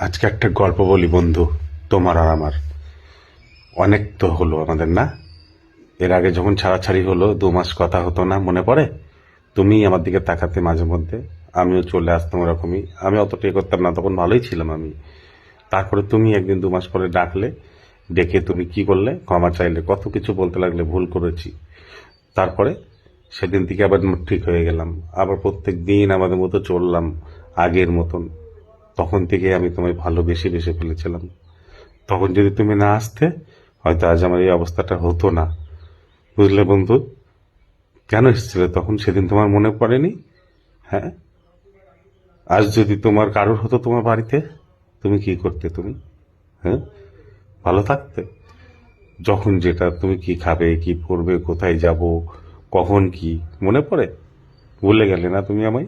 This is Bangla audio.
আজকে একটা গল্প বলি বন্ধু, তোমার আর আমার। অনেক তো হলো আমাদের, না? এর আগে যখন ছাড়াছাড়ি হলো 2 মাস কথা হতো না, মনে পড়ে? তুমি আমার দিকে তাকাতে মাঝে মধ্যে, আমিও চলে আসতাম ওরকমই। আমি অতটা এ করতাম না, তখন ভালোই ছিলাম আমি। তারপরে তুমি একদিন 2 মাস পরে ডাকলে, ডেকে তুমি কি করলে, ক্ষমা চাইলে, কত কিছু বলতে লাগলে, ভুল করেছি। তারপরে সেদিন থেকে আবার ঠিক হয়ে গেলাম, আবার প্রত্যেক দিন আমাদের মতো চললাম, আগের মতন। তখন থেকে আমি তোমায় ভালোবেসে বেসে ফেলেছিলাম। তখন যদি তুমি না আসতে, হয়তো আজ আমার এই অবস্থাটা হতো না। বুঝলে বন্ধু? কেন এসেছিলে তখন? সেদিন তোমার মনে পড়েনি? হ্যাঁ, আজ যদি তোমার কারোর হতো তোমার বাড়িতে, তুমি কি করতে তুমি? হ্যাঁ, ভালো থাকতে? যখন যেটা, তুমি কি খাবে, কি পরবে, কোথায় যাব, কখন কি, মনে পড়ে? ভুলে গেলে না তুমি আমায়?